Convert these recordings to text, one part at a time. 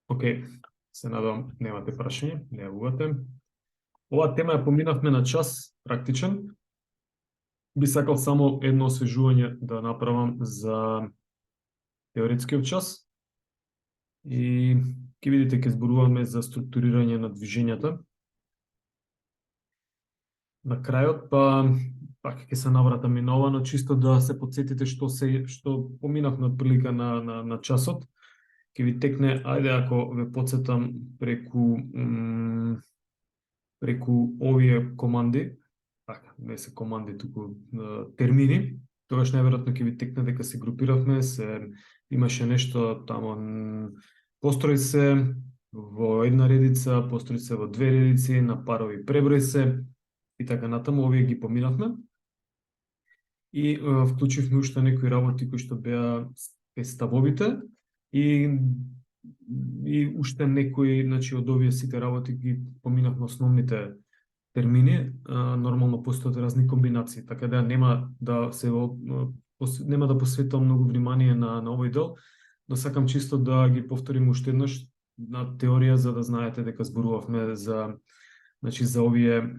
Океј, се надевам немате прашање, не јавувате. Ова тема ја поминавме на час практичен. Би сакал само едно освежување да направам за теоретскиот час. И ќе видите, ќе зборуваме за структурирање на движењата. На крајот, пак ќе се навратам и на ова, но чисто да се подсетите што поминавме прилика на часот. Ќе ви текне, ајде ако ве подсетам преку овие команди, така, не се команди, туку термини, тогаш најверојатно ќе ви текне дека се групиравме, имаше нешто тамо, построи се во една редица, построи се во две редици, на парови преброј се и така натаму, овие ги поминавме. И вклучивме уште некои работи кои што беа ставовите и уште некои, значи од овие сите работи ги поминавме основните термини. Нормално постојат разни комбинации, така да нема да посветам многу внимание на овој дел, но сакам чисто да ги повторим уште еднаш на теорија, за да знаете дека зборувавме за овие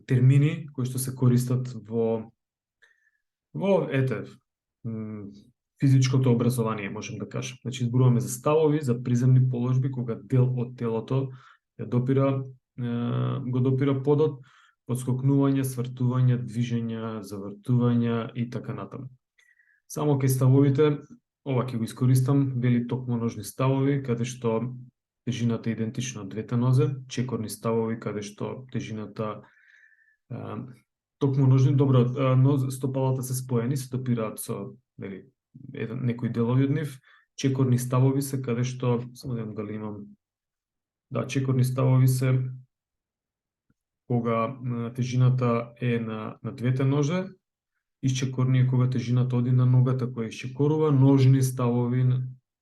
термини кои што се користат во физичкото образование, можем да кажем. Значи, зборуваме за ставови, за приземни положби, кога дел од телото го допира подот, подскокнување, свртување, движења, завртувања и така натаму. Само кај ставовите, ова ќе го искористам, вели токмоножни ставови, каде што тежината е идентична од двете нозе, чекорни ставови, каде што тежината токмоножни, добро, стопалата се споени, се допираат со некои делови од нив. Чекорни ставови се каде што, само да дали имам, чекорни ставови се кога тежината е на двете ноже, исчекорни е кога тежината оди на ногата која исчекорува, ножни ставови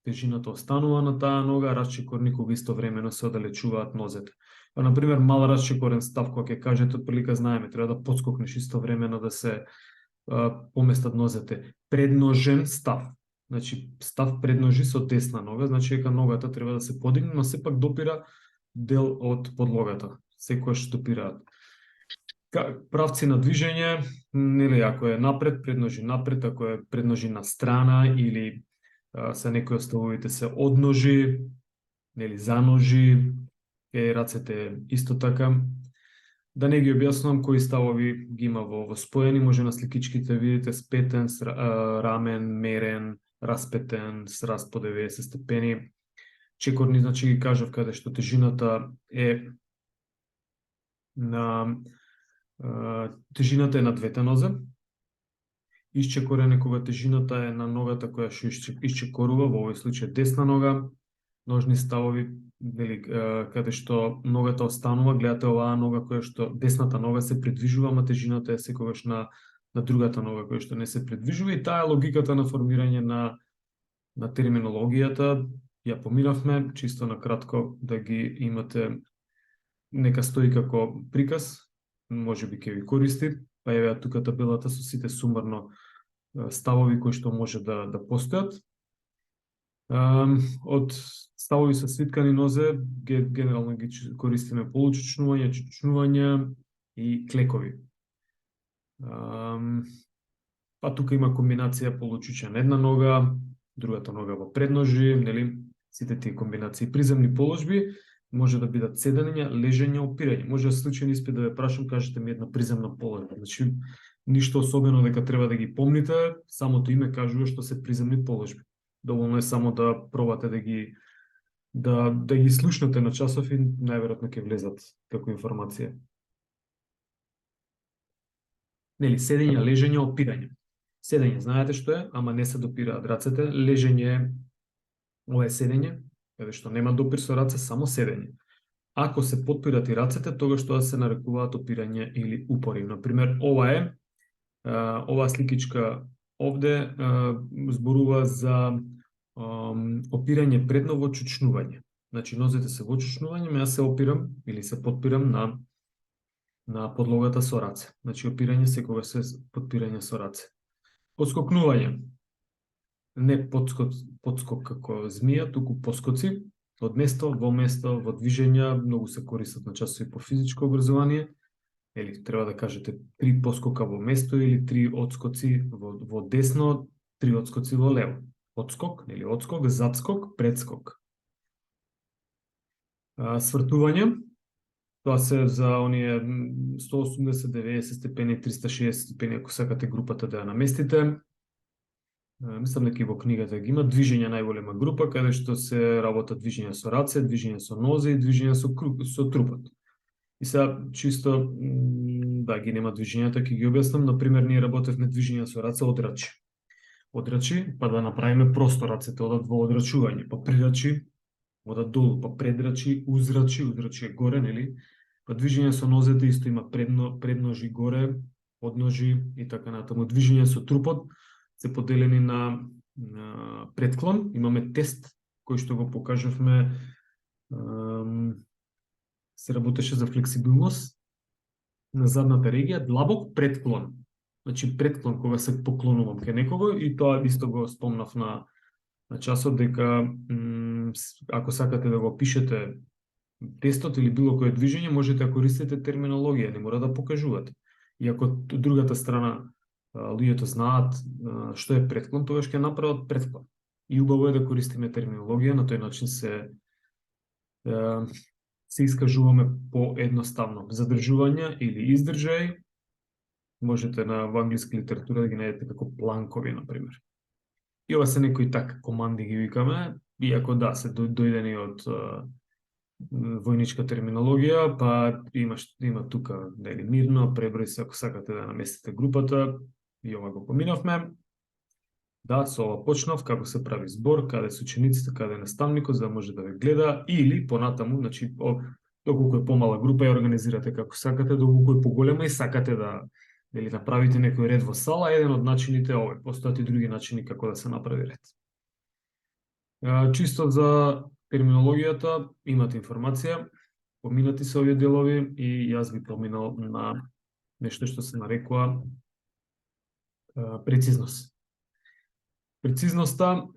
тежината останува на таа нога, расчекорни кога истовремено се оддалечуваат нозете. Например, мал расчекорен став, кога ќе кажете, отприлика знаеме, треба да подскокнеш истовремено да се поместат нозете. Предножен став. Значи, став предножи со десна нога, значи дека ногата треба да се подигне, но сепак допира дел од подлогата. Секојаш допираат. Правци на движење, нели, ако е напред, предножи напред, ако е предножи на страна или се некои од ставовите се одножи, нели, заножи, рацете исто така. Да не ги објаснувам кои ставови ги има во споени, може на сликичките видите спетен, рамен, мерен, распетен, с раст по 90 степени. Чекорни, значи ги кажав каде што тежината е на двете нозе. Исчекорен е кога тежината е на ногата која што исчекорува, во овој случај десна нога. Ножни ставови, каде што ногата останува, гледате оваа нога која што десната нога се придвижува, ама тежината е секогаш на другата нога која што не се придвижува, и таа е логиката на формирање на терминологијата. Ја поминавме, чисто на кратко да ги имате, нека стои како приказ, може би ќе ви користи, па еве тука табелата со сите сумарно ставови кои што може да постојат. Од ставови со свиткани нозе, генерално ги користиме получучнување, чучнување и клекови. Па тука има комбинација получучен една нога, другата нога во предножи, нели, сите тие комбинации. Приземни положби може да бидат седење, лежење, опирање. Може да случајно испит да ве прашам, кажете ми една приземна положба. Значи, ништо особено дека треба да ги помните, самото име кажува што се приземни положби. Доволно е само да пробате да ги слушнете на часов и најверојатно ќе влезат како информација. Нели, седење, лежење, опирање. Седење, знаете што е, ама не се допираат рацете. Лежење, ова е седење, каде што нема допир со раце, само седење. Ако се подпират и рацете, тогаш тоа се нарекуваат опирање или упори. Например, ова сликичка овде зборува за опирање предно во чучнување. Значи, нозете се во чучнување, ме јас се опирам или се подпирам на подлогата со раце. Значи, опирање секогаш се подпирање со раце. Подскокнување. Не подскок како змија, туку поскоци. од место, во движење, многу се користат на часови по физичко образование, или треба да кажете 3 поскока во место или 3 одскоци во десно, 3 одскоци во лево. Одскок, или одскок, задскок, предскок. Свртување, тоа се за оние 180, 90 степени, 360 степени, ако сакате групата да ја наместите. Мислам дека и во книгата ги има движење најголема група, каде што се работат движење со раце, движење со нозе и движење со трупот. И сега чисто да ги нема движењата, ќе ги објаснам. Например, ние работевме движења со раце одрачи. Одрачи, па да направиме просто рацете одат во одрачување, па прирачи одат долу, па предрачи, узрачи е горе, нели? Па движење со нозете исто има предножи горе, одножи и така натаму. Движење со трупот се поделени на предклон. Имаме тест кој што го покажавме, се работеше за флексибилност на задната регија, длабок предклон. Значи предклон кога се поклонувам кај некого, и тоа исто го спомнав на часот, дека ако сакате да го пишете тестот или било кое движење, можете да користите терминологија, не мора да покажувате. И ако другата страна луѓето знаат што е предклон, тогаш ќе направат предклон. И убаво е да користиме терминологија, на тој начин се искажуваме поедноставно. Задржување или издржај, можете во англиска литература да ги најдете како планкови, например. И ова се некои така команди ги викаме, иако да, се дојдени од војничка терминологија, па има тука дали мирно, преброј се ако сакате да наместите групата, и ова го поминавме. Да, со ова почнав, како се прави збор, каде се учениците, каде е наставникот, за да може да ве гледа, или понатаму, значи, доколку е помала група, ја организирате како сакате, доколку е поголема и сакате да дали направите некој ред во сала, еден од начините е овој. Постојат и други начини како да се направи ред. Чисто за терминологијата, имате информација, поминати се овие делови и јас би поминал на нешто што се нарекува прецизност. Прецизноста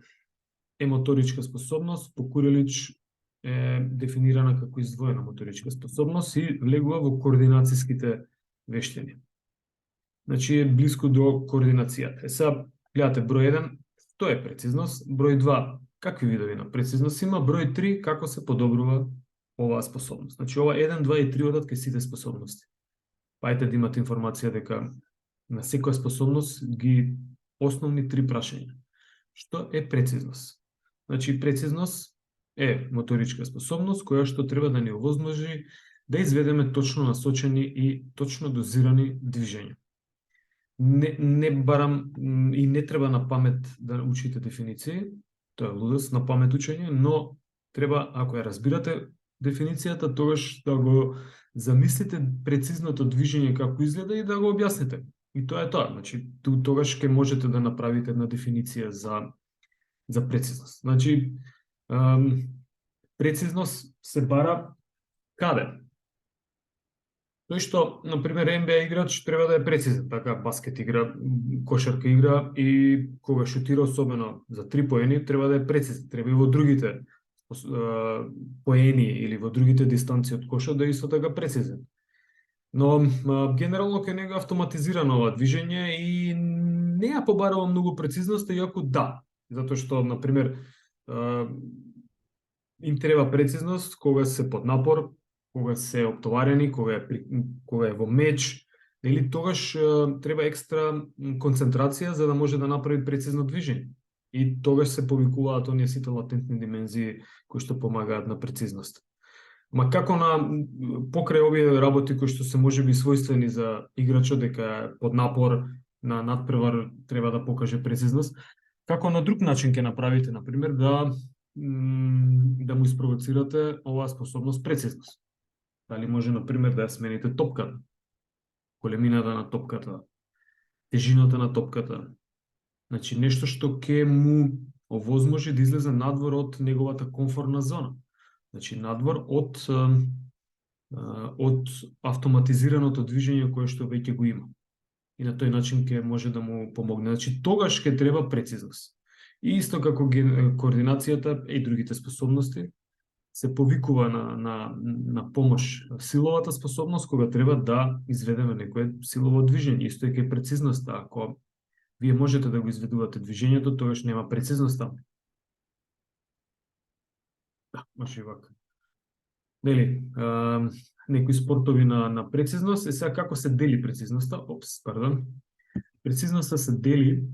е моторичка способност, по Курелич е дефинирана како издвоена моторичка способност и влегува во координацијските вештини. Значи е близко до координацијата. Сега гледате број 1, тоа е прецизност, број 2, какви видови на прецизност има, број 3, како се подобрува оваа способност. Значи ова 1, 2 и 3 одат кај сите способности. Пајте да имате информација дека на секоја способност ги основни 3 прашања. Што е прецизност? Значи прецизност е моторичка способност која што треба да ни овозможи да изведеме точно насочени и точно дозирани движења. Не барам и не треба на памет да учите дефиниции, тоа е лудост на памет учење, но треба, ако ја разбирате дефиницијата, тогаш да го замислите прецизното движење како изгледа и да го објасните. И тоа е тоа. Значи, тогаш ќе можете да направите една дефиниција за прецизност. Значи, прецизност се бара каде? Тој што, например, NBA играч треба да е прецизен, така баскет игра, кошарка игра и кога шутира, особено за 3 поени, треба да е прецизен. Треба и во другите поени или во другите дистанции од коша да е исто така прецизен. Но генерално кај него автоматизирано ова движење и не ја побарува многу прецизност, иако да, затоа што, например, им треба прецизност кога се под напор, кога се оптоварени, кога е во меч, или тогаш треба екстра концентрација за да може да направи прецизно движење. И тогаш се повикуваат оние сите латентни димензии кои што помагаат на прецизност. Ма како на покрај овие работи кои што се можеби својствени за играчот, дека под напор на надпревар треба да покаже прецизност, како на друг начин ќе направите, например, да му испровоцирате оваа способност прецизност. Дали може, например, да ја смените топката, големината на топката, тежината на топката. Значи, нешто што ќе му овозможи да излезе надвор од неговата комфортна зона. Значи, надвор од автоматизираното движење кое што веќе го има. И на тој начин ќе може да му помогне. Значи, тогаш ќе треба прецизност. И исто како координацијата и другите способности, се повикува на помош силовата способност кога треба да изведеме некое силово движење. Исто е кај прецизноста. Ако вие можете да го изведувате движењето, тогаш нема прецизноста. Да, може и вака. Нели, некои спортови на прецизност, сега како се дели прецизноста? Опс, пардон. Прецизноста се дели.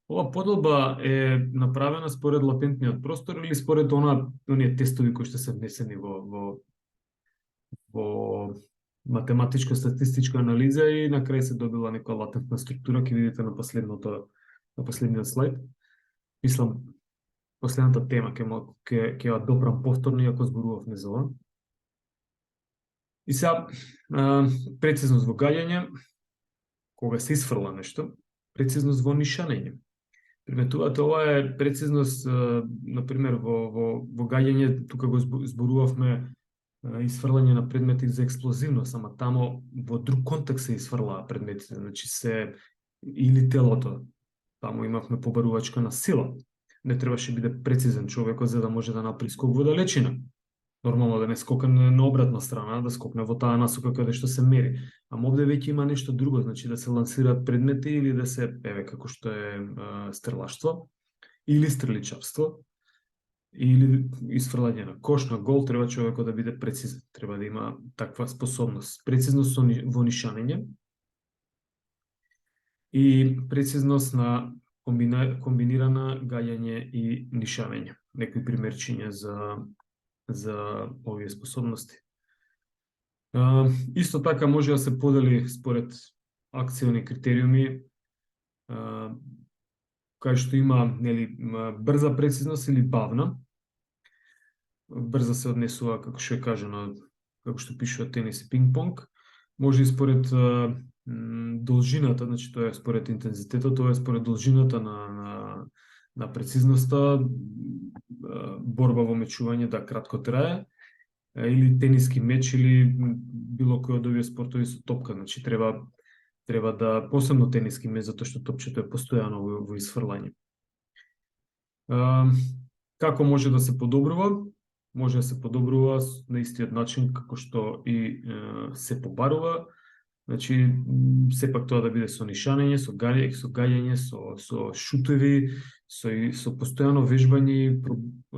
Ова поделба е направена според латентниот простор или според оние тестови кои што се внесени во математичко-статистичка анализа и на крај се добила некоја латентна структура, ќе видите на последниот слайд. Мислам, последната тема ќе ја допрам повторно, иако зборував не за ова. И сега, прецизност во гаѓање, кога се исфрла нешто, прецизност во нишанење. Приметувате, ова е прецизност, например, во гаѓање, тука го зборувавме исфрлање на предмети за експлозивност, ама тамо во друг контекст се исфрлаа предметите, значи се или телото, тамо имавме побарувачка на сила. Не требаше биде прецизен човекот за да може да направи скок во далечина. Нормално да не скокне на обратна страна, да скокне во таа насока каде што се мери. Ама овде веќе има нешто друго, значи да се лансираат предмети или да се, како што е стрелаштво, или стреличарство, или исфрлање на кош, на гол, треба човекот да биде прецизен. Треба да има таква способност. Прецизност во нишанење и прецизност на комбинирана гаѓање и нишавење. Некои примерчиња за овие способности. Исто така може да се подели според акциони критериуми, кај што има брза прецизност или бавна. Брза се однесува, како што е кажано, како што пишува тенис и пинг-понг. Може и според должината, значи тоа е според интензитетот, тоа е според должината на прецизноста, борба во мечување да кратко трае, или тениски меч, или било кој од овие спортови со топка, значи треба да, посебно тениски меч, затоа што топчето е постојано во исфрлање. Како може да се подобрува? Може да се подобрува на истиот начин како што и се побарува. Значи, сепак тоа да биде со нишанење, со гаѓање, со шутеви, со постојано вежбање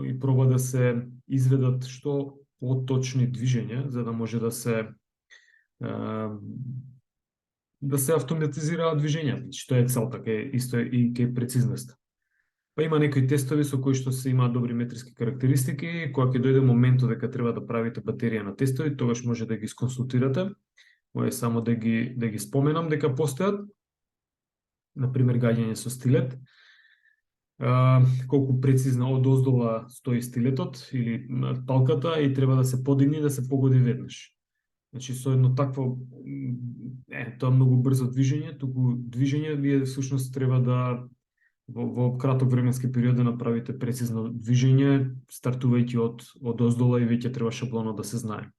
и проба да се изведат што поточни движења, за да може да се автоматизираат движења. Значи, тоа е целта, исто и кај прецизноста. Па има некои тестови со кои што се имаат добри метриски карактеристики, кога ќе дојде моментот дека треба да правите батерија на тестови, тогаш може да ги сконсултирате. Ова е само да ги споменам дека постојат. Например, гаѓање со стилет. Колку прецизно одоздола стои стилетот или палката и треба да се подигне и да се погоди веднаш. Значи, со едно такво, тоа многу брзо движење, туку движење вие всушност треба да во краток временски период да направите прецизно движење, стартувајќи од оздола и веќе треба шаблоно да се знае.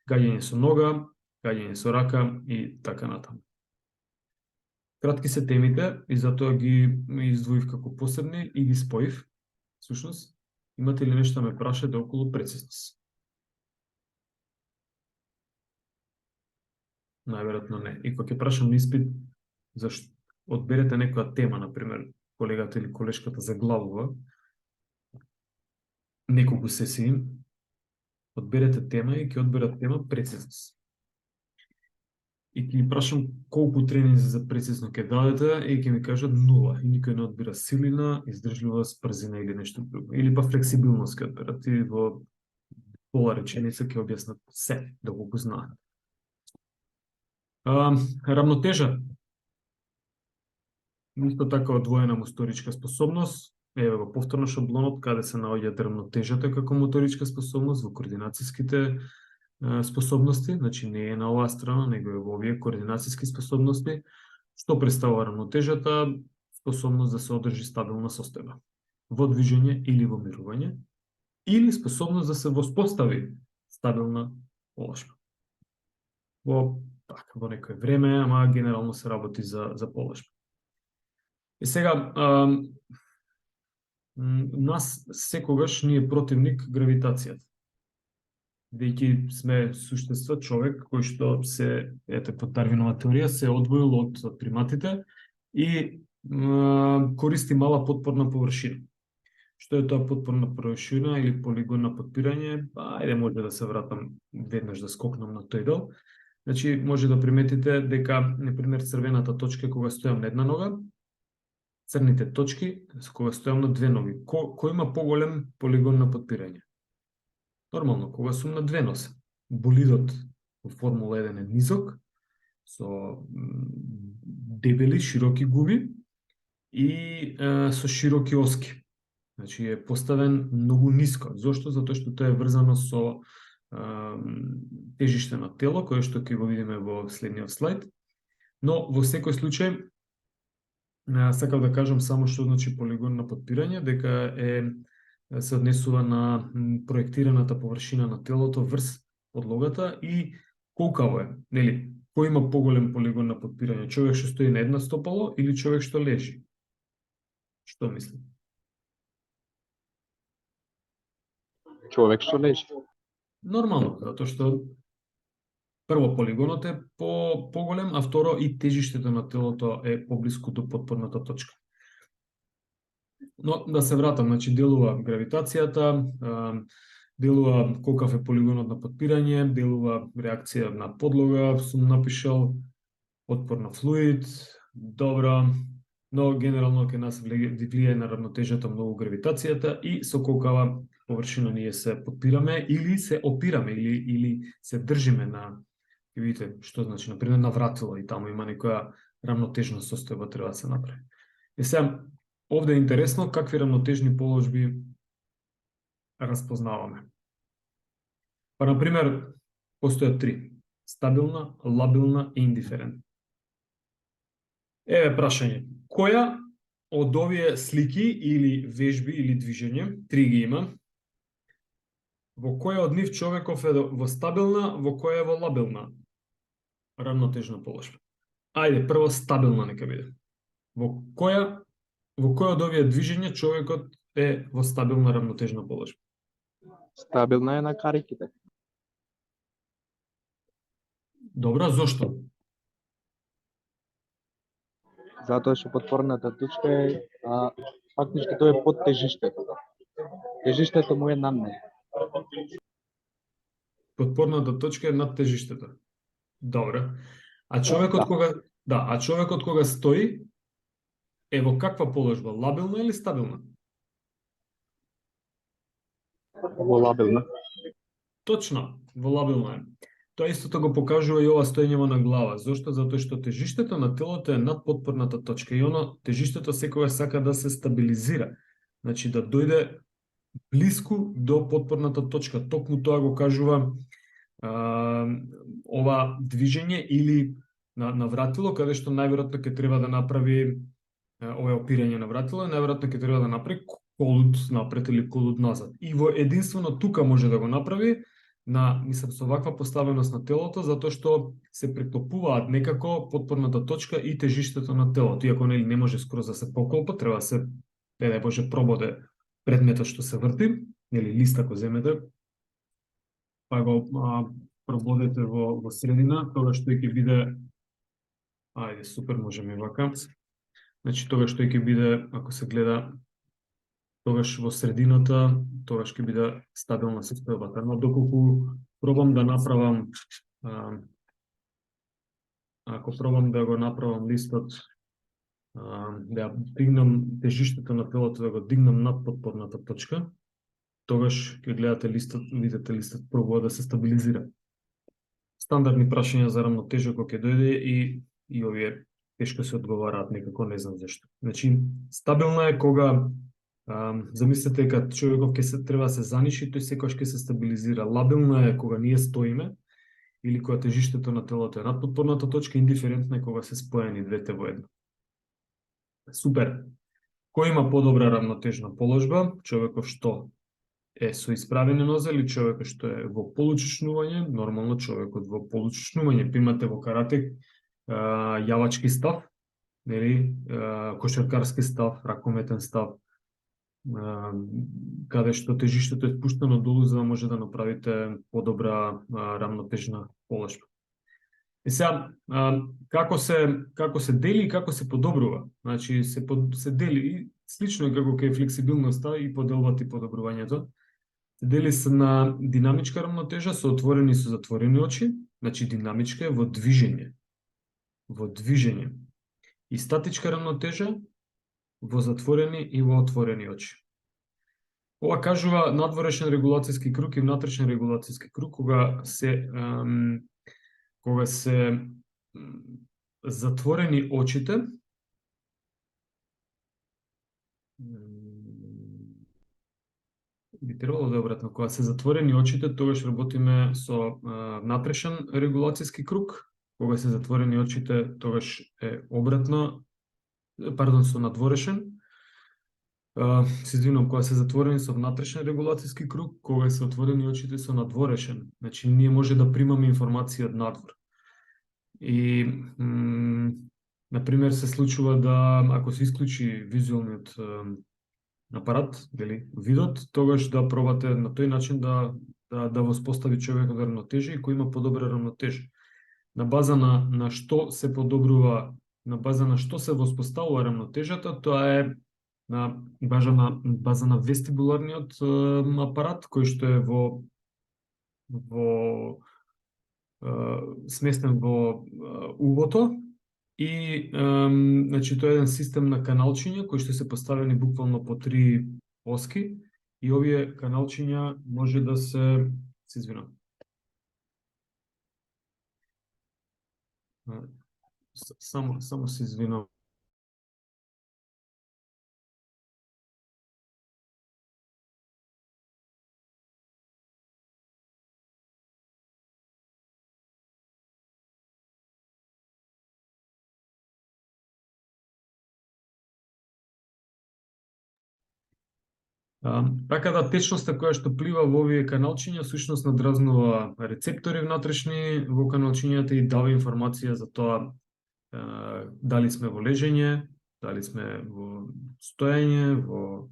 Гаѓање со нога, гаѓање со рака и така натаму. Кратки се темите и затоа ги издвоив како посебни и ги споив. Всушност, имате ли нешто да ме прашате околу прецизност? Најверојатно не. И кога ќе прашам на испит, зашто одберете некоја тема, например, колегата или колешката заглавува неколку сесии, одберете тема и ќе одберат тема прецизност. И ќе ги прашам колку тренинзи за прецизно ќе дадете и ќе ми кажат 0. И никој не одбира силина, издржливост, брзина или нешто друго. Или па флексибилност ќе одберат и во пола реченица ќе објаснат се, доколку знаат. Рамнотежа. Исто така одвоена моторичка способност. Еве го повторно шаблонот каде се наоѓа рамнотежата како моторичка способност во координацијските способности, значи не е на оваа страна, него е во овие координацијски способности, што представува рамнотежата, способност да се одржи стабилна состојба во движење или во мирување, или способност да се воспостави стабилна полошка. Во некој време, ама генерално се работи за полошка. И сега, нас секогаш ни е противник гравитацијата. Бидејќи сме суштества, човек кој што се, ете по Дарвинова теорија, се одвоил од приматите и користи мала подпорна површина. Што е тоа подпорна површина или полигон на подпирање? Ајде, може да се вратам веднаш да скокнам на тој дел. Значи, може да приметите дека, например, црвената точка кога стојам на една нога, црните точки кога стојам на две ноги. Кој има поголем полигон на подпирање? Нормално, кога сум на две нозе. Болидот во Формула 1 е низок, со дебели, широки губи и со широки оски. Значи е поставен многу ниско. Зошто? Затоа што тоа е врзано со тежиште на тело, кое што ќе го видиме во следниот слайд. Но во секој случај, сакав да кажам само што значи полигон на подпирање, дека се однесува на проектираната површина на телото врз подлогата и колкаво е, нели? Кој има поголем полигон на подпирање? Човек што стои на една стопало или човек што лежи? Што мисли? Човек што лежи. Нормално, затоа што прво полигонот е поголем, а второ и тежиштето на телото е поблиску до подпорната точка. Но да се вратам, значи делува гравитацијата, делува колкав е полигонот на подпирање, делува реакција на подлога, сум напишал отпор на флуид, добро, но генерално ке нас влијае на равнотежата многу гравитацијата и со колкава површина ние се подпираме или се опираме или се држиме на, видите што значи, например на вратило и таму има некоја равнотежна состојба треба да се направи. И сега овде е интересно какви равнотежни положби разпознаваме. Па например постојат три: стабилна, лабилна и индиферентна. Еве прашање: која од овие слики или вежби или движење, три ги има, во која од нив човеков е во стабилна, во која е во лабилна равнотежна положба? Ајде, прво стабилна нека биде. Во кој од овие движења човекот е во стабилна равнотежна положба? Стабилна е на кариките. Добра, зошто? Затоа што подпорната точка е фактички тоа е под тежиштето. Тежиштето му е над неа. Подпорната точка е над тежиштето. Добре. А човекот кога стои е во каква положба? Лабилна или стабилна? Во лабилна. Точно, во лабилна е. Тоа истото го покажува и ова стоење на глава. Зошто? Затоа што тежиштето на телото е над подпорната точка и оно тежиштето секогаш сака да се стабилизира. Значи да дојде блиску до подпорната точка. Токму тоа го кажува ова движење или на вратило, каде што најверојатно ќе треба да направи ова опирање на вратило, најверојатно ќе треба да направи колут напред или колут назад. И во единствено тука може да го направи со ваква поставеност на телото, затоа што се преклопуваат некако подпорната точка и тежиштето на телото. Иако не може скроз да се поклопа, треба се, не дај Боже, прободе предметот што се врти, или лист ако земете, па го прободете во средина, тогаш тој ќе биде, ајде, супер, можеме и вака. Значи, тогаш тој ќе биде, ако се гледа, тогаш во средината, тогаш ќе биде стабилна состојбата. Но доколку пробам да направам, ако пробам да го направам листот, да дигнам тежиштето на телото, да го дигнам над подпорната точка, тогаш ќе гледате листот, видите листот пробува да се стабилизира. Стандардни прашања за равнотежа кога ќе дојде и овие тешко се одговараат некако, не знам зашто. Значи, стабилна е кога замислете дека човеков ќе се треба да се заниши, тој секогаш ќе се стабилизира. Лабилна е кога ние стоиме или кога тежиштето на телото е над подпорната точка, индиферентна е кога се споени двете во едно. Супер. Кој има подобра равнотежна положба? Човеков што е со исправени нозе или човекот што е во получечнување? Нормално човекот во получечнување. Имате во карате јавачки став, нели, кошаркарски став, ракометен став. каде што тежиштето е спуштено долу за да може да направите подобра рамнотежна полажба. И сега, како се дели и како се подобрува? Значи, се дели и слично е како кај флексибилноста и поделбата и подобрувањето. Се дели се на динамичка рамнотежа со отворени и со затворени очи, значи динамичка е во движење. Во движење. И статичка рамнотежа во затворени и во отворени очи. Ова кажува надворешен регулацијски круг и внатрешен регулацијски круг, кога се затворени очите, би требало да е обратно, кога се затворени очите, тогаш работиме со внатрешен регулацијски круг, кога се затворени очите, тогаш е обратно, со надворешен. Се извинувам, кога се затворени со внатрешен регулацијски круг, кога се отворени очите со надворешен. Значи, ние може да примаме информација од надвор. И, например, се случува да, ако се исклучи визуелниот апарат, видот, тогаш да пробате на тој начин да воспостави човекот рамнотежа и кој има подобра рамнотежа. На база на што се подобрува, на база на што се воспоставува рамнотежата, тоа е на база на вестибуларниот апарат кој што е сместен во увото и значи тоа е еден систем на каналчиња кои што се поставени буквално по 3 оски и овие каналчиња може да се извинам. Само се извинам. Така да течноста која што плива во овие каналчиња всушност надразнува рецептори внатрешни во каналчињата и дава информација за тоа дали сме во лежење, дали сме во стоење, во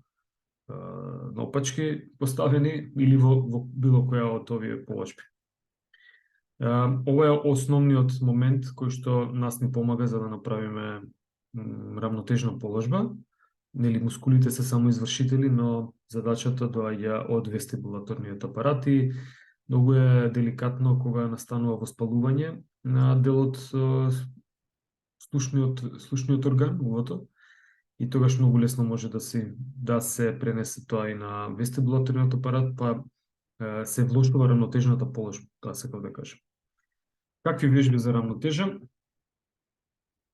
наопачки поставени или во било која од овие положби. Ова е основниот момент кој што нас ни помага за да направиме рамнотежна положба. Нели, мускулите се само извршители, но задачата доаѓа од вестибулаторниот апарат и многу е деликатно кога настанува воспалување на делот слушниот орган, увото, и тогаш многу лесно може да се пренесе тоа и на вестибулаторниот апарат, па се влошува рамнотежната положба, тоа сакам да кажам. Какви вежби за рамнотежа?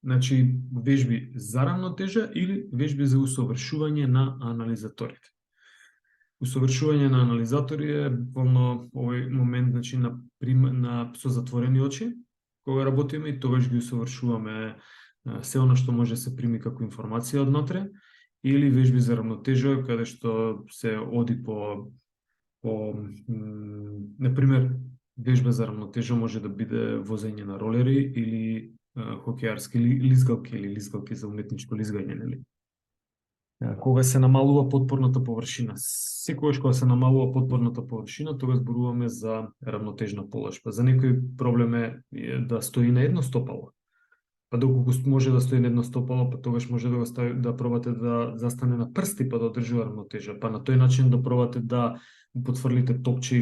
Значи, вежби за рамнотежа или вежби за усовршување на анализаторите. Усовршување на анализатори е буквално овој момент, значи, со затворени очи, кога работиме и тогаш ги усовршуваме се она што може да се прими како информација однатре, или вежби за рамнотежа, каде што се оди например, вежба за рамнотежа може да биде возење на ролери или хокеарски лизгалки или лизгалки за уметничко лизгање, нели? Кога се намалува подпорната површина. Секогаш кога се намалува подпорната површина, тога зборуваме за рамнотежна положба. За некој проблем е да стои на едно стопало. Па доколку може да стои на едно стопало, па тогаш може да пробате да застане на прсти па да одржува рамнотежа. Па на тој начин да пробате да потфрлите топче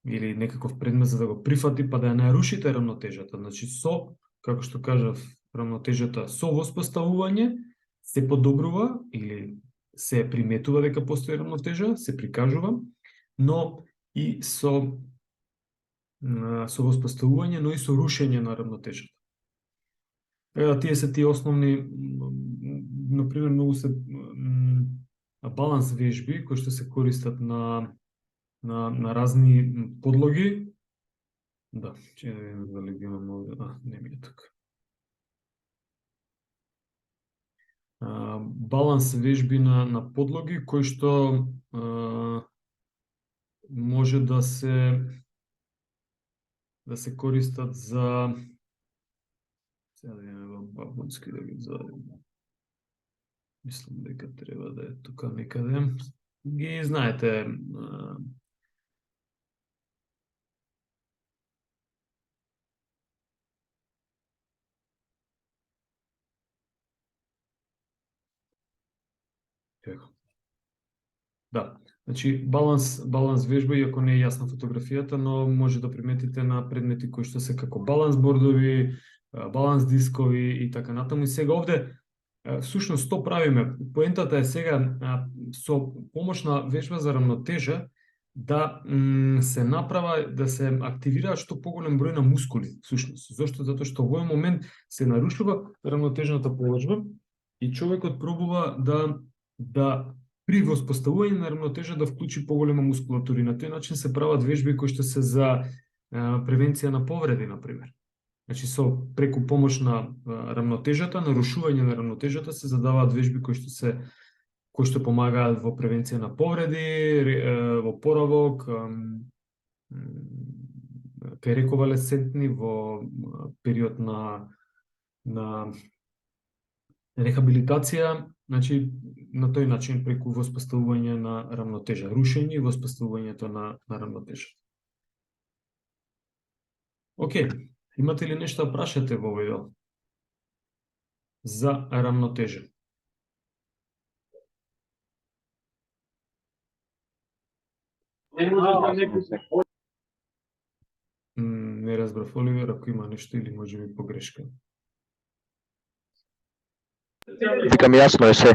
или некаков предмет за да го прифати, па да ја нарушите рамнотежата. Значи како што кажав, рамнотежата со воспоставување се подобрува или се приметува дека постои рамнотежа, се прикажува, но и со воспоставување, но и со рушење на рамнотежата. Тие се тие основни, например, многу се баланс вежби кои што се користат на разни подлоги. Да, че дали ги имам овде, не ми е така. Баланс вежби на подлоги кои што може да се користат за сега да имаме бабунски да ги зададим. Мислам дека треба да е тука некаде. Ги знаете, како? Да. Значи, баланс вежба, иако не е јасна фотографијата, но може да приметите на предмети кои што се како баланс бордови, баланс дискови и така натаму. И сега овде, всушност, што правиме? Поентата е сега, со помошна вежба за рамнотежа, да се направа, да се активираат што поголем број на мускули, всушност. Зошто? Затоа што во овој момент се нарушува рамнотежната положба и човекот пробува да при воспоставување на рамнотежа да вклучи поголема мускулатура. И на тој начин се прават вежби кои што се за превенција на повреди, например. Значи, преку помош на рамнотежата, нарушување на рамнотежата, се задаваат вежби кои што помагаат во превенција на повреди, во поравок, кај рековалесцентни, во период на рехабилитација, значи на тој начин преку воспоставување на рамнотежа, рушење и воспоставувањето на рамнотежа. Океј, имате ли нешто да прашате во овој дел? За рамнотежа. Не разбрав, Оливер, ако има нешто или може би погрешка. Викам, јасно е се.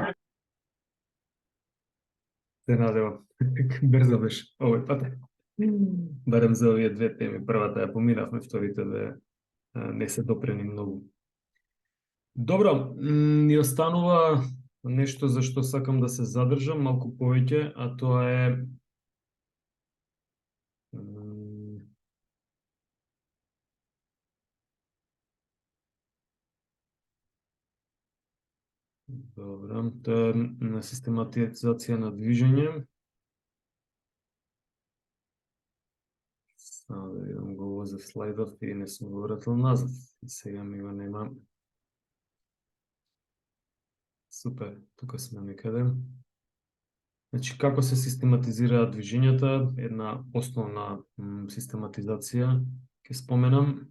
Се надевам. Брзо беше овој пат. Барем за овие две теми. Првата ја поминавме, вторите не се допрени многу. Добро, ни останува нешто за што сакам да се задржам малку повеќе, а тоа е добро, тоа е на систематизација на движење. Само да видам го за слайдов и не сум го вратил назад. Сега ми го нема. Супер, тука сме некаде. Значи, како се систематизираат движењата, една основна систематизација, ќе споменам.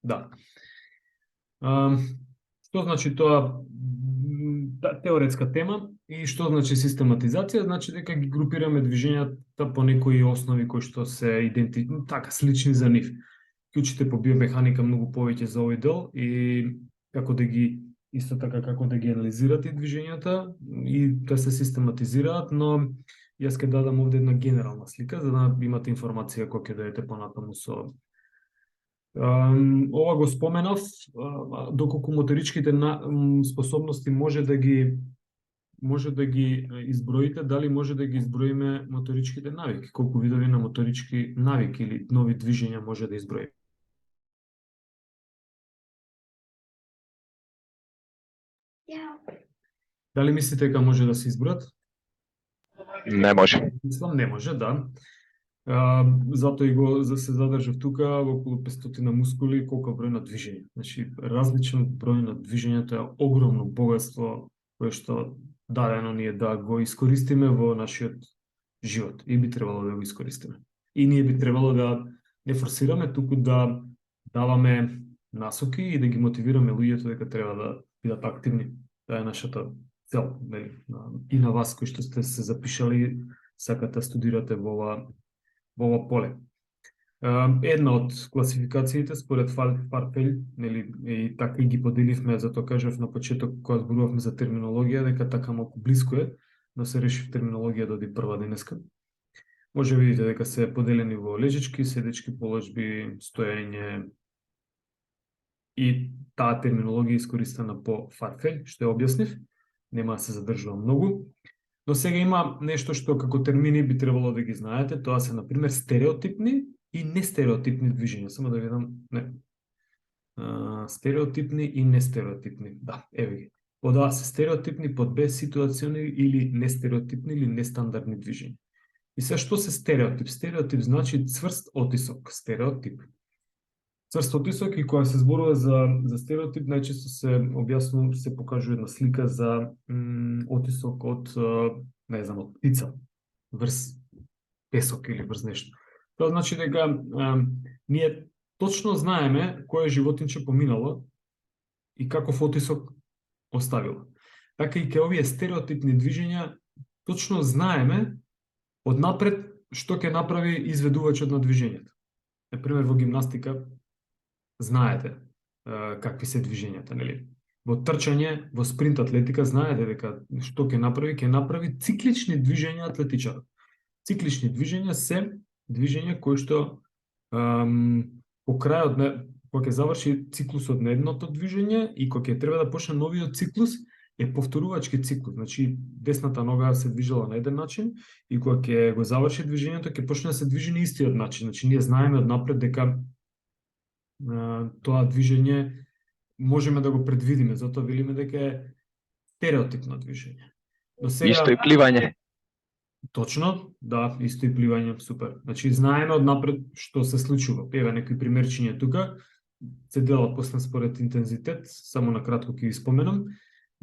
Да. Што значи тоа теоретска тема и што значи систематизација? Значи дека ги групираме движењата по некои основи кои што се така слични за нив. Клучите по биомеханика многу повеќе за овој дел и како да ги исто така како да ги анализирате движењата и да се систематизираат, но јас ќе дадам овде една генерална слика за да имате информација која ќе дадете понатаму со ова го споменав, доколку моторичките способности може да ги изброите, дали може да ги изброиме моторичките навики, колку видови на моторички навики или нови движења може да изброиме. Дали мислите дека може да се изброат? Не може. Мислам, не може, да. Затоа и го се задржав тука околу 500 мускули, колку број на движење. Значи, различен број на движењето е огромно богатство кое што дадено ние да го искористиме во нашиот живот и би требало да го искористиме. И ние би требало да не форсираме, туку да даваме насоки и да ги мотивираме луѓето дека треба да бидат активни. Тоа е нашата цел, и на вас кои што сте се запишали, сакате да студирате во ова поле. Една од класификациите според Фарфель, нели, и така и ги поделивме, затоа кажав на почеток кога зборувавме за терминологија, дека така малку блиско е, но се реши терминологија доди прва денеска. Може видите дека се поделени во лежички, седечки положби, стоење и таа терминологија искористена по Фарфель, што ја објаснив, нема да се задржувам многу. Но сега има нешто што како термини би требало да ги знаете, тоа се, например, стереотипни и нестереотипни движења. Само да видам, стереотипни и нестереотипни. Да, еве ги. Под А се стереотипни, под Б ситуациони или нестереотипни или нестандардни движења. И се што се стереотип? Стереотип значи цврст отисок, стереотип. црст отисок, и кога се зборува за стереотип, најчесто се покажува една слика за отисок од не знам, од птица врз песок или врз нешто. Тоа значи дека ние точно знаеме кое животинче поминало и каков отисок оставило. Така и ке овие стереотипни движења точно знаеме однапред што ќе направи изведувачот на движењето. Например, во гимнастика знаете какви се движењата, нели? Во трчање, во спринт атлетика знаете дека што ќе направи циклични движења атлетичарот. Циклични движења се движења кои што по крајот кога ќе заврши циклусот на едното движење и кога ќе треба да почне новиот циклус, е повторувачки циклус. Значи, десната нога се движела на еден начин и кога ќе го заврши движењето, ќе почне да се движи на истиот начин. Значи, ние знаеме однапред дека тоа движење можеме да го предвидиме, затоа велиме дека е стереотипно движење. До сега... Исто и пливање. Точно, да, исто и пливање, супер. Значи, знаеме однапред што се случува. Еве некои примерчиња тука, се делат после според интензитет, само на кратко ќе ги споменам.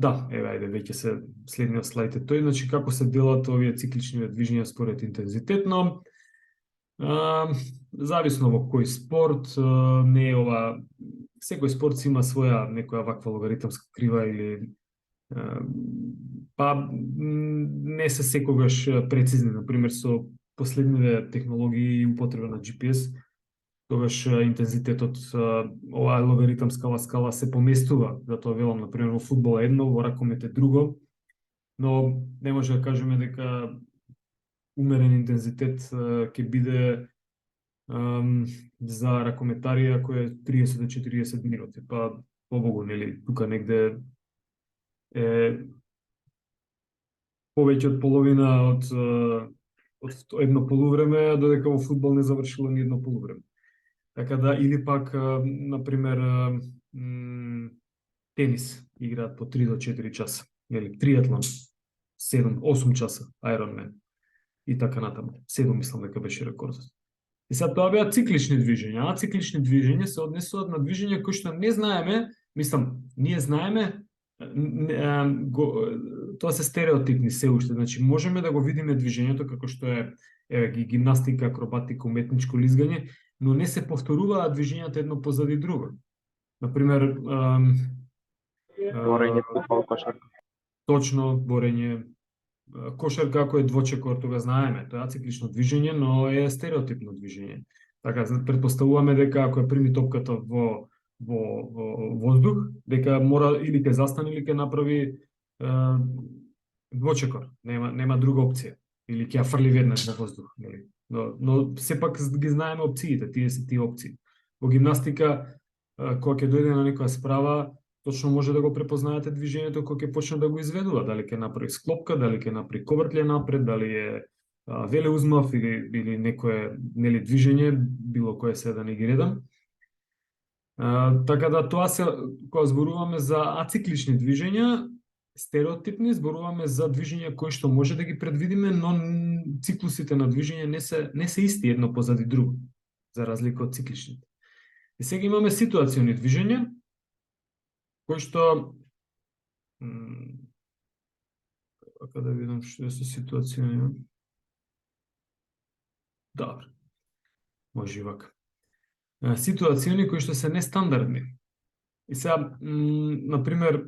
Да, еве, ајде, веќе се следниот слайд е тој, значи како се делат овие циклични движења според интензитет, но зависно во кој спорт, не е ова, секој спорт си има своја некоја ваква логаритмска крива или па не се секогаш прецизни, например со последниве технологии и употреба на GPS, тогаш интензитетот, оваа логаритмска скала се поместува, затоа велам, например, во фудбал едно, во ракомет е друго, но не може да кажеме дека умерен интензитет ќе биде за ракометари ако е 30 до 40 минути, па побогу, нели, тука негде е повеќе од половина од едно полувреме, додека во фудбал не завршило ни едно полувреме. Така да, или пак, например, тенис играат по 3 до 4 часа, или триатлон 7-8 часа, Ironman и така натаму. 7 мислам дека беше рекордот. И сега тоа беа циклични движења, а циклични движења се однесуваат на движења кои што не знаеме, мислам, ние знаеме, тоа се стереотипни се уште, значи можеме да го видиме движењето како што е гимнастика, акробатика, уметничко лизгање, но не се повторуваат движењата едно позади друго. Например, Борење, футбол, кошарка. Точно, борење, кошарка ако е двочекор, тога знаеме, тоа е циклично движење, но е стереотипно движење. Така, предпоставуваме дека ако ја прими топката во воздух, дека мора или ќе застане или ќе направи двочекор, нема друга опција, или ќе ја фрли веднаш во воздух, нели? Но сепак ги знаеме опциите, тие се тие опции. Во гимнастика, кога ќе дојде на некоја справа, точно може да го препознаете движењето кога ќе почне да го изведува, дали ќе направи склопка, дали ќе направи ковртле напред, дали е велеузмав или некое, нели, движење, било кое се да не ги редам. Така да тоа се, кога зборуваме за ациклични движења, стереотипни, зборуваме за движења кои што може да ги предвидиме, но циклусите на движење не се исти едно позади друго, за разлика од цикличните. И сега имаме ситуациони движења, кои што така да видам што е со ситуациони. Добро. Може и вака. Ситуациони кои што се нестандардни. И сега, например,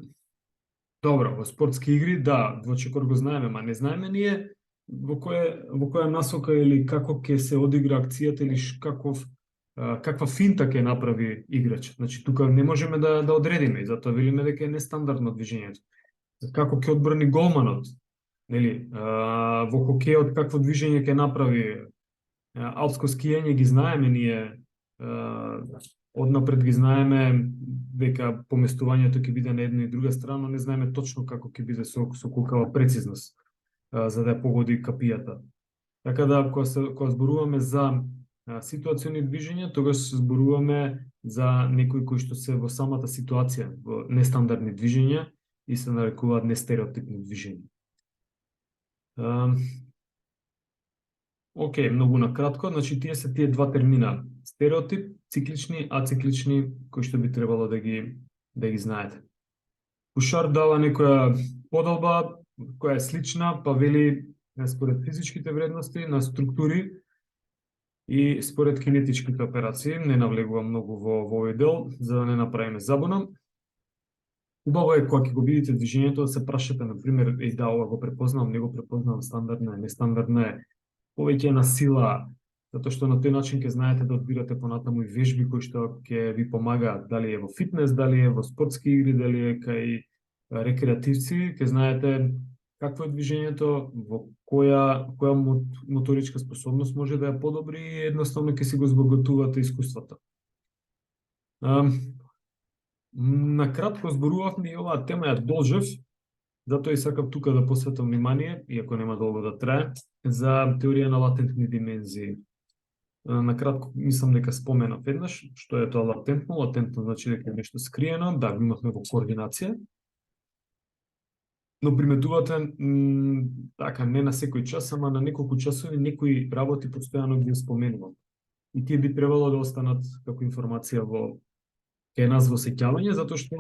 добро, во спортски игри, да, двочекор го знаеме, ма не знаеме ние во која насока или како ќе се одигра акцијата или каква финта ќе направи играч. Значи, тука не можеме да одредиме, и затоа велиме дека е нестандардно движењето. Како ќе одбрани голманот, нели, во хокејот какво движење ќе направи, алпско скијање ги знаеме ние, однапред ги знаеме дека поместувањето ќе биде на една и друга страна, но не знаеме точно како ќе биде со колкава прецизност за да ја погоди капијата. Така да, кога зборуваме за ситуациони движења, тогаш зборуваме за некои кои што се во самата ситуација, во нестандардни движења и се нарекуваат нестереотипни движења. Океј, многу накратко, значи тие се тие два термина: стереотип, циклични, ациклични, кои што би требало да ги знаете. Бушар дава некоја подолба која е слична, па вели според физичките вредности на структури и според кинетичките операции. Не навлегувам многу во овој дел, за да не направиме забуна. Убаво е кога ќе го видите движењето да се прашате, на пример, да, ова го препознавам, не го препознавам, стандардна е, нестандардна е, повеќе на сила, затоа што на тој начин ќе знаете да одбирате понатаму и вежби кои што ќе ви помагаат, дали е во фитнес, дали е во спортски игри, дали е кај рекреативци, ќе знаете какво е движењето, во која моторичка способност може да ја подобри и едноставно ќе си го збогатувате искуството. На кратко зборувавме и оваа тема ја должев, затоа и сакам тука да посветам внимание, иако нема долго да трае, за теорија на латентни димензии. На кратко мислам дека споменав еднаш што е тоа латентно. Латентно значи дека е нешто скриено, да, го имавме во координација. Но приметувате, така, не на секој час, ама на неколку часови некои работи постојано ги споменувам. И тие би требало да останат како информација кај нас во сеќавање, затоа што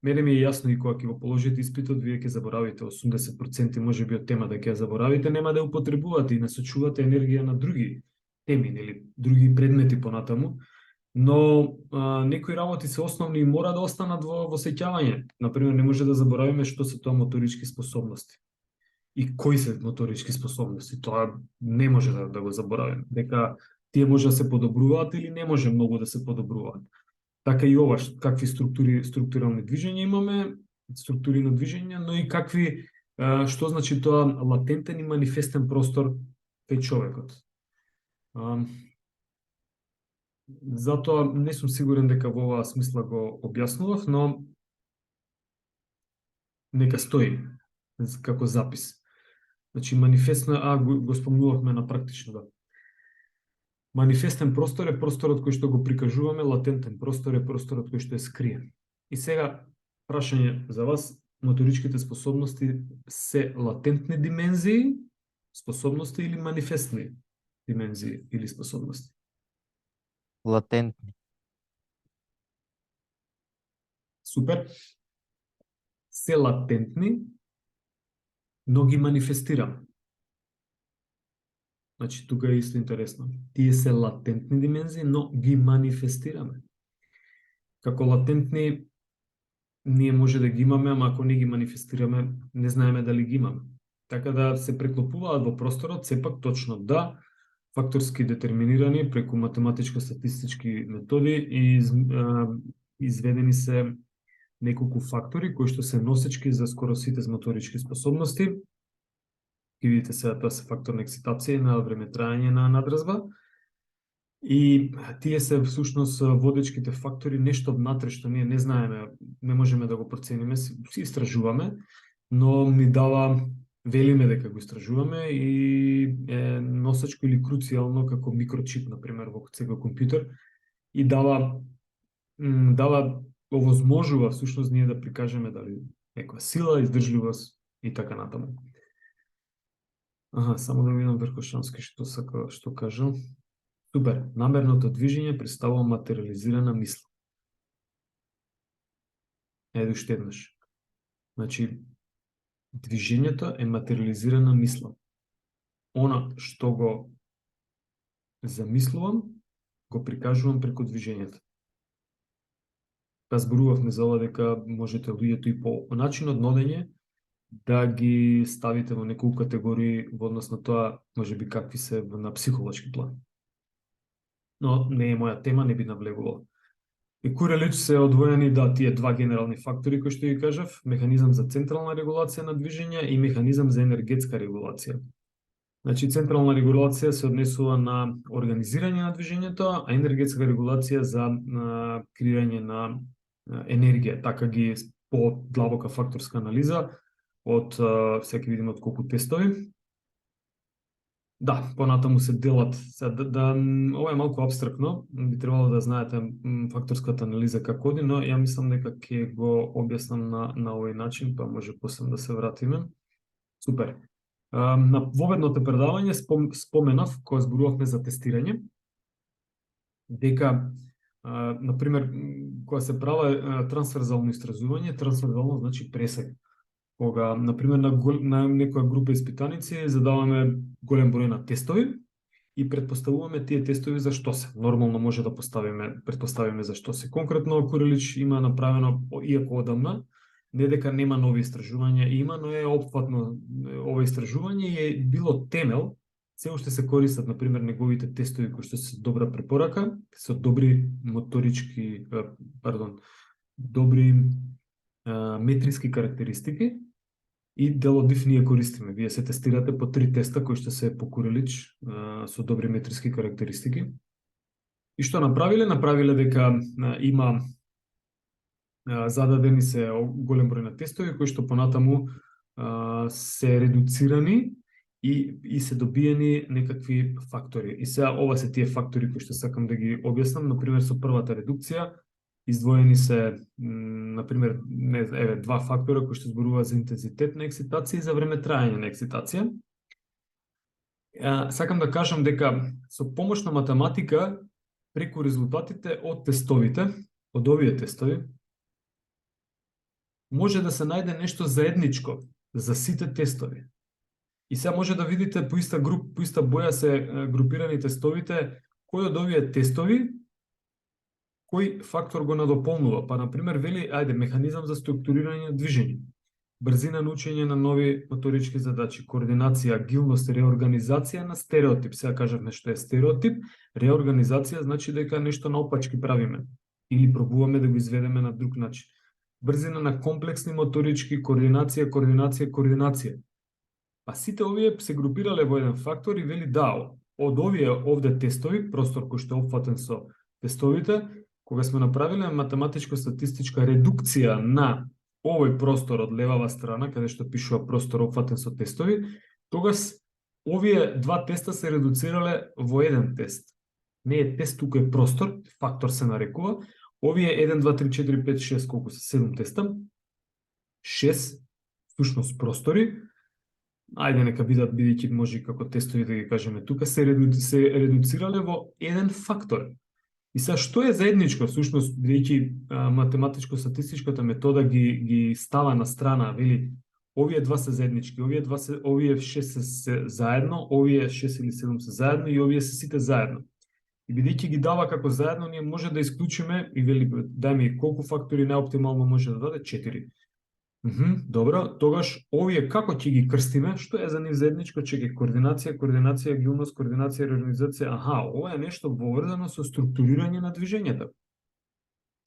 мене ми е јасно и кога ќе го положите испитот, вие ќе заборавите 80% можеби од темата ќе ја заборавите, нема да ја употребувате и насочувате енергија на други теми, нели, други предмети понатаму, но некои работи се основни и мора да останат во сеќавање. Например, не може да заборавиме што се тоа моторички способности и кои се моторички способности. Тоа не може да го заборавиме. Дека тие може да се подобруваат или не може многу да се подобруваат. Така и ова, какви структурални движења имаме, структури на движење, но и какви, што значи тоа латентен и манифестен простор кај човекот. Затоа не сум сигурен дека во оваа смисла го објаснував, но нека стои како запис. Значи, манифестно, го спомнувавме на практично, да. Манифестен простор е просторот кој што го прикажуваме, латентен простор е просторот кој што е скриен. И сега, прашање за вас, моторичките способности се латентни димензии, способности или манифестни димензии или способности? Латентни. Супер. Се латентни, но ги манифестираме. Значи, тука е исто интересно. Тие се латентни димензии, но ги манифестираме. Како латентни, ние може да ги имаме, ама ако не ги манифестираме, не знаеме дали ги имаме. Така да се преклопуваат во просторот, сепак точно да, факторски детерминирани преку математичко-статистички методи и изведени се неколку фактори кои што се носечки за скоро сите моторички способности. И видите сега, тоа се фактор на ексцитација и на време трајање на надразба. И тие се всушност водечките фактори, нешто внатре што ние не знаеме, не можеме да го процениме, си истражуваме, но ни дава, велиме дека го истражуваме и е носечко или круцијално како микрочип, например, во секој компјутер и дава овозможува всушност ние да прикажеме дали некоја сила, издржливост и така натаму. Само да видам Верхошански што кажа. Супер, намерното движење представува материализирана мисла. Еде уште еднаш. Значи, движењето е материализирана мисла. Она што го замислувам, го прикажувам преку движењето. Зборувавме за ова дека можете луѓето и по начинот на одење да ги ставите во неколку категории во однос на тоа, можеби какви се на психолошки план. Но не е моја тема, не би навлегувал. И курелич се одвоени тие два генерални фактори кои што ги кажав, механизам за централна регулација на движење и механизам за енергетска регулација. Значи, централна регулација се однесува на организирање на движењето, а енергетска регулација за креирање на енергија. Така ги по длабока факторска анализа од сега ќе видиме од колку тестови. Да, понатаму се делат. Ова е малку абстрактно, би требало да знаете факторската анализа како оди, но ја мислам дека ќе го објаснам на овој начин, па може после да се вратиме. Супер. На воведното предавање споменав, кога зборувавме за тестирање, дека Например, кога се права трансверзално истражување, трансверзално значи пресек. Кога, например, на некоја група испитаници задаваме голем број на тестови и предпоставуваме тие тестови за што се. Нормално може да предпоставиме за што се. Конкретно Курелич има направено, иако одамна, не дека нема нови истражувања, има, но е опфатно ова истражување и е било темел. Се уште се користат, например, неговите тестови кои што се добра препорака, со добри моторички, добри метриски карактеристики и дел од нив ние користиме. Вие се тестирате по 3 теста кои што се по Курелич со добри метриски карактеристики. И што направиле? Направиле дека има зададени се голем број на тестови кои што понатаму се редуцирани и се добиени некакви фактори. И сега ова се тие фактори кои што сакам да ги објаснам. Например, со првата редукција издвоени се, например, два фактора кои што зборуваат за интензитет на ексцитација и за време трајање на ексцитација. Сакам да кажам дека со помош на математика, преку резултатите од тестовите, од овие тестови, може да се најде нешто заедничко за сите тестови. И сега може да видите по иста боја се групирани тестовите, кој од овие тестови кој фактор го надополнува. Па, например, вели, механизам за структурирање движење, брзина на учење на нови моторички задачи, координација, агилност, реорганизација на стереотип. Сега кажавме што е стереотип. Реорганизација значи дека нешто наопачки правиме или пробуваме да го изведеме на друг начин. Брзина на комплексни моторички, координација. Па сите овие се групирале во еден фактор и вели од овие овде тестови, простор кој што е опфатен со тестовите, кога сме направиле математичко-статистичка редукција на овој простор од левава страна, каде што пишува простор опфатен со тестови, тогаш овие два теста се редуцирале во еден тест. Не е тест, туку е простор, фактор се нарекува. Овие 1, 2, 3, 4, 5, 6, колку се 7 теста, 6 всушност простори, нека бидат, бидејќи може како тестови да ги кажеме тука, се редуцирале во еден фактор. И сега што е заедничко, всушност, бидејќи математичко-статистичката метода ги става на страна, вели, овие два се заеднички, овие 6 се заедно, овие 6 или 7 се заедно и овие се сите заедно. И бидејќи ги дава како заедно, ние може да исклучиме и вели, дај ми колку фактори најоптимално може да даде? 4. Добро, тогаш овие како ќе ги крстиме, што е за нив заедничко, чеки координација, агилност, реорганизација, ова е нешто поврзано со структурирање на движењето.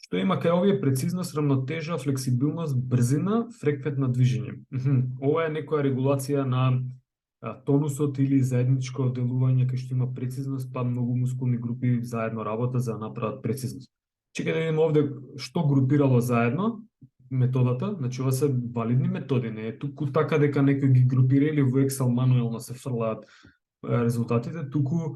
Што има кај овие прецизност, рамнотежа, флексибилност, брзина, фреквентно движење. Ова е некоја регулација на тонусот или заедничко делување кај што има прецизност, па многу мускулни групи заедно работа за да направат прецизност. Чекај да видиме овде што групирало заедно методата, значи ова се валидни методи, не е туку така дека некој ги групира или во Excel мануелно се фрлаат резултатите, туку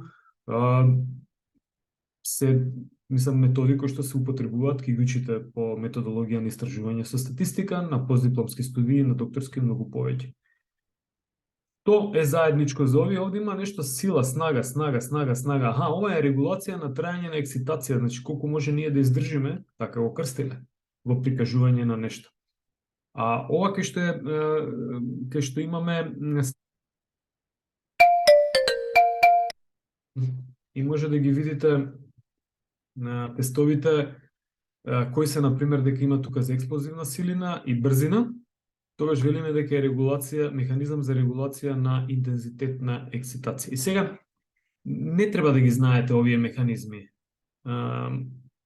се методи кои што се употребуваат, ки ги учите по методологија на истражување со статистика, на постдипломски студии, на докторски многу повеќе. Што е заедничко за овие? Овде има нешто сила, снага. Ова е регулација на трајање на ексцитација, значи колку може ние да издржиме, така го крстиме во прикажување на нешто. Ова кај што имаме и може да ги видите на тестовите кои се, например, дека има тука за експлозивна силина и брзина, тогаш велиме дека е регулација, механизам за регулација на интензитет на ексцитација. И сега, не треба да ги знаете овие механизми.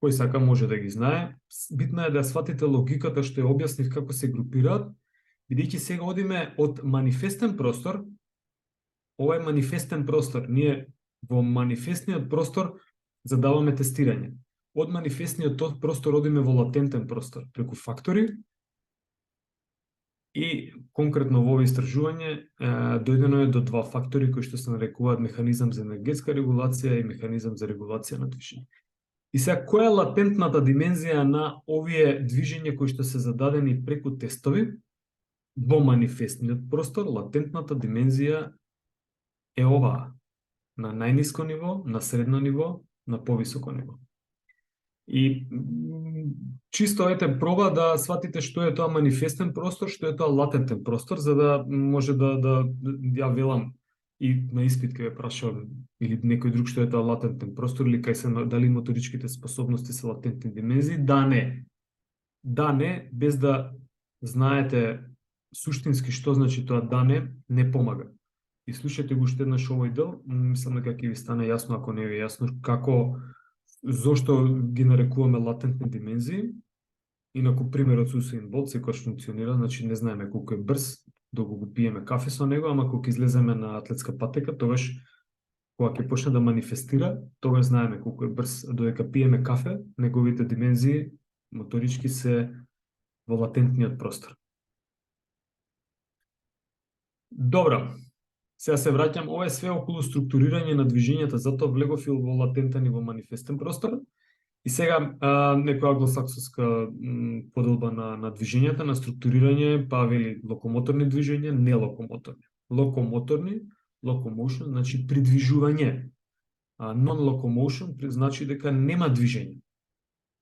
Кој сака може да ги знае. Битно е да сватите логиката што ја објаснив како се групираат, бидејќи сега одиме од манифестен простор. Ова е манифестен простор. Ние во манифестниот простор задаваме тестирање. Од манифестниот простор одиме во латентен простор, преку фактори. И конкретно во ова истражување дојдено е до два фактори кои што се нарекуваат механизам за енергетска регулација и механизам за регулација на движење. И сега, која е латентната димензија на овие движења кои што се зададени преку тестови во манифестниот простор? Латентната димензија е оваа. На најниско ниво, на средно ниво, на повисоко ниво. И чисто проба да сватите што е тоа манифестен простор, што е тоа латентен простор, за да може да ја велам и на испит кај ве прашувам или некој друг што е тоа латентен простор или кај се дали моторичките способности се латентни димензии, да не. Да не, без да знаете суштински што значи тоа да не помага. И слушате го уште еднаш овој дел, мислам дека ќе ви стане јасно ако не ви е јасно како зошто ги нарекуваме латентни димензии. Инаку примерот со Усеин Болт секогаш функционира, значи не знаеме колку е брз, доколку го пиеме кафе со него, ама кога излеземе на атлетска патека, тогаш кога ќе почне да манифестира, тогаш знаеме колку е брз, додека пиеме кафе, неговите димензии моторички се во латентниот простор. Добро. Сега се враќам, ова е све околу структурирање на движењата, затоа влегов и во латентен и во манифестен простор. И сега некоја англосаксонска поделба на движењата, на структурирање, па вели локомоторни движења, не локомоторни. Локомоторни, locomotion, значи придвижување. Non-locomotion значи дека нема движење.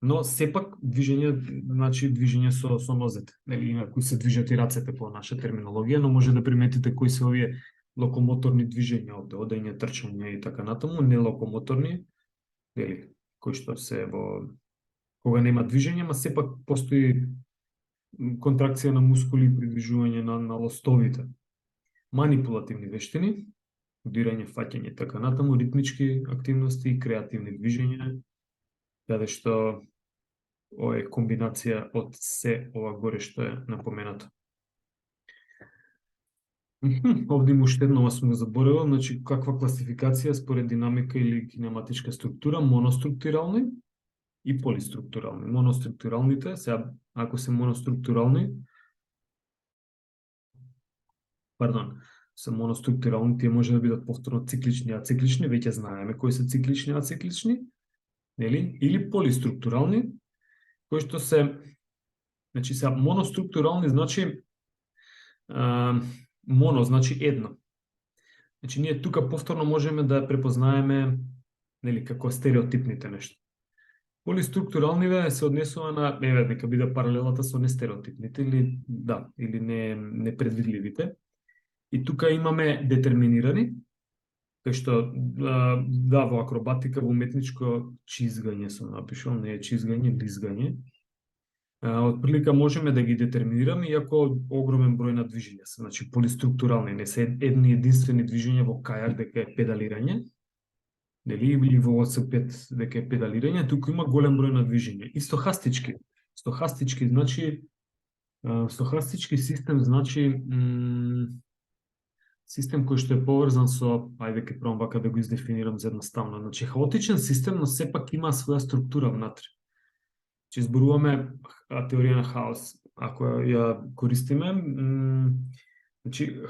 Но сепак движење значи движење со нозете, нели, кои се движат и рацете по наша терминологија, но може да приметите кои се овие локомоторни движења овде, одење, трчање и така натаму, не локомоторни, нели, кои што се во кога нема движење, ма сепак постои контракција на мускули и придвижување на лостовите. Манипулативни вештини, кодирање, фаќање и така натаму, ритмички активности и креативни движења, каде што ова е комбинација од се ова горе што е напоменато. Овде има уште едно, сум го заборевал, значи каква класификација според динамика или кинематичка структура, моноструктурални и полиструктурални. Моноструктуралните, сега ако се моноструктурални, се моноструктурални, тие може да бидат повторно циклични, ациклични, веќе знаеме кои се циклични, ациклични, нели? Или полиструктурални, кои што се, значи сега моноструктурални значи моно значи едно. Значи ние тука повторно можеме да препознаеме, нели, како стереотипните нешто. Полиструктуралниве се однесува на, нека биде паралелата со нестереотипните или да, или непредвидливите. И тука имаме детерминирани, кај што да, во акробатика, во уметничко чизгање сум напишал, не е чизгање, лизгање. Отприлика можеме да ги детерминираме, иако огромен број на движења се, значи полиструктурални, не се едни единствени движења во кајак дека е педалирање, нели, или во велосипед дека е педалирање, туку има голем број на движења. И стохастички. Стохастички значи систем значи систем кој што е поврзан со, ајде ке пробам вака да го издефинирам за едноставно, значи хаотичен систем, но сепак има своја структура внатре. Че зборуваме теорија на хаос, ако ја користиме, значи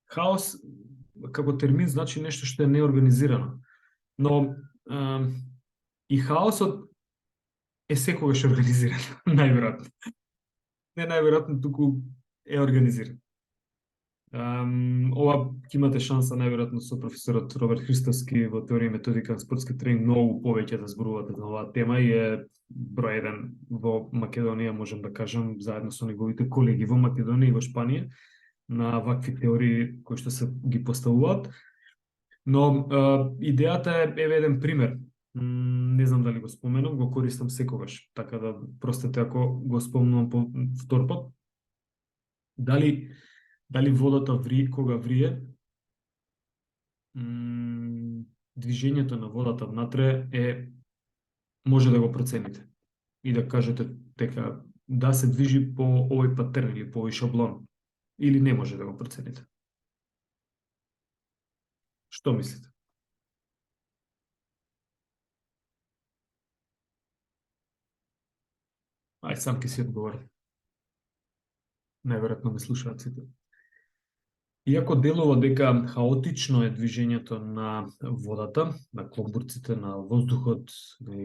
хаос како термин значи нешто што е неорганизирано. Но и хаосот е секогаш организиран, најверојатно. Не најверојатно, туку е организиран. Ова ќе имате шанса најверојатно со професорот Роберт Христовски во теорија и методика на спортски тренинг многу повеќе да зборувате за оваа тема и е број еден во Македонија, можем да кажам, заедно со неговите колеги во Македонија и во Шпанија на вакви теории кои што се ги поставуваат. Но идејата е еден пример. Не знам дали го споменам, го користам секогаш, така да простете ако го спомнувам по втор пат. Дали водата врие, кога врие, движењето на водата внатре може да го процените и да кажете дека да се движи по овој патерн или по овој шаблон, или не може да го процените. Што мислите? Ај, сам ке си одговорам. Најверојатно ме слушаат сите. Иако делува дека хаотично е движењето на водата, на клопурците, на воздухот,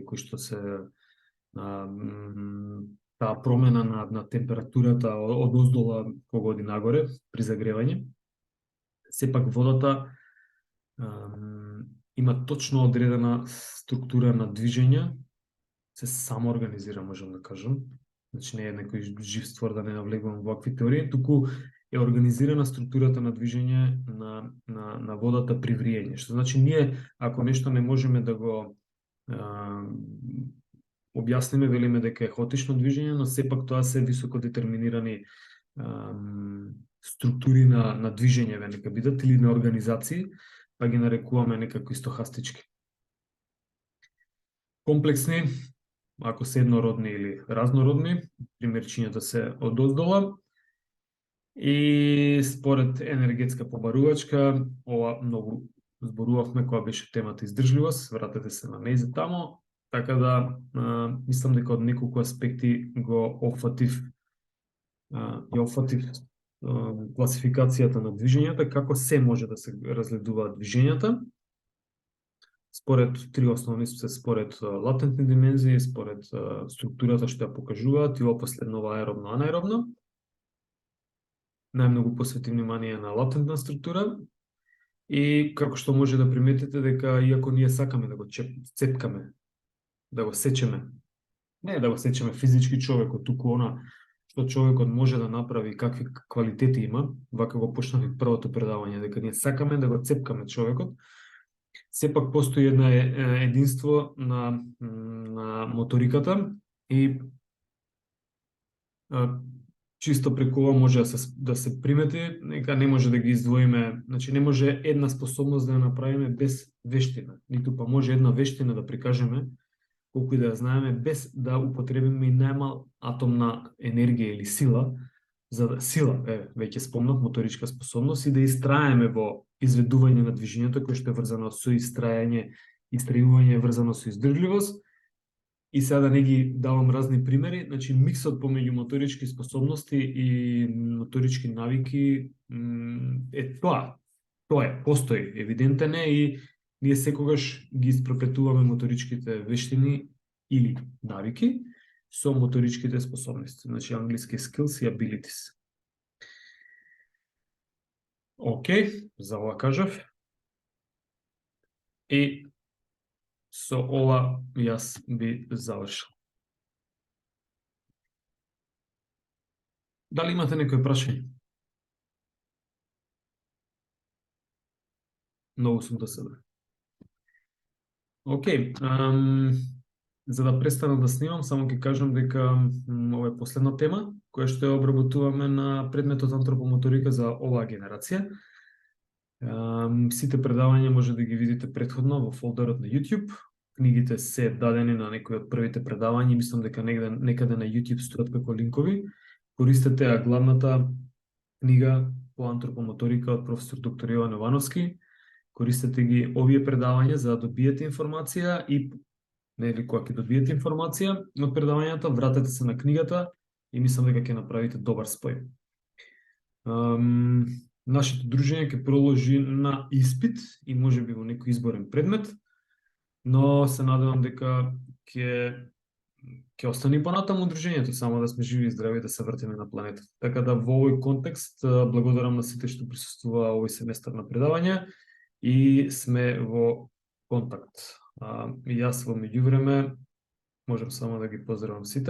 кои што се таа промена на температурата од оздола кога оди нагоре при загревање, сепак водата има точно одредена структура на движење се самоорганизира, можам да кажам. Значи не е некој жив створ, да не навлегувам во вакви теории, туку е организирана структурата на движење на водата при вриење. Што значи ние, ако нешто не можеме да го објасниме, велиме дека е хаотично движење, но сепак тоа се високо детерминирани структури на движење, нека бидат, или на организации, па ги нарекуваме некако стохастички. Комплексни, ако се еднородни или разнородни, примерчињата се одоздола. И според енергетска побарувачка, ова многу зборувавме кога беше темата издржливост, вратете се на неј за тамо, така да мислам дека од неколку аспекти го опфатив класификацијата на движењата, како се може да се разгледуваат движењата. Според три основни се според латентни димензии, според структурата што ја покажуваат и последново аеробно, анаеробно. Најмногу посвети внимание на латентна структура и како што може да приметите дека иако ние сакаме да го цепкаме, да го сечеме, не да го сечеме физички човекот, туку она што човекот може да направи, какви квалитети има, вака го почнав и првото предавање, дека ние сакаме да го цепкаме човекот, сепак постои една единство на моториката и чисто преку ова може да се примети, нека не може да ги издвоиме, значи не може една способност да ја направиме без вештина, ниту па може една вештина да прикажеме, колку и да ја знаеме, без да употребиме и најмал атом на енергија или сила, веќе спомнав, моторичка способност, и да истраеме во изведување на движењето, кое што е врзано со истрајување е врзано со издржливост. И сега да не ги давам разни примери, значи миксот помеѓу моторички способности и моторички навики е тоа. Постои, евидентен е и ние секогаш ги испропретуваме моторичките вештини или навики со моторичките способности, значи англиски skills и abilities. Океј, за ова кажав. И со ова јас би завршил. Дали имате некој прашање? Многу сум до себе. Океј, за да престанам да снимам, само ќе кажам дека ова е последна тема, која што ја обработуваме на предметот антропомоторика за оваа генерација. Сите предавања може да ги видите претходно во фолдерот на YouTube. Книгите се дадени на некои од првите предавања, мислам дека некаде на YouTube стоат како линкови. Користете ја главната книга по антропомоторика од професор доктор Јован Јовановски. Користете ги овие предавања за да добиете информација и нели кога ќе добиете информација од предавањата, вратете се на книгата и мислам дека ќе направите добар спој. Нашето дружење ќе проложи на испит и можеби во некој изборен предмет, но се надевам дека ќе остане понатаму дружењето, само да сме живи и здрави да се вртиме на планета. Така да во овој контекст благодарам на сите што присуствуваа овој семестар на предавања и сме во контакт. И јас во меѓувреме можам само да ги поздравам сите.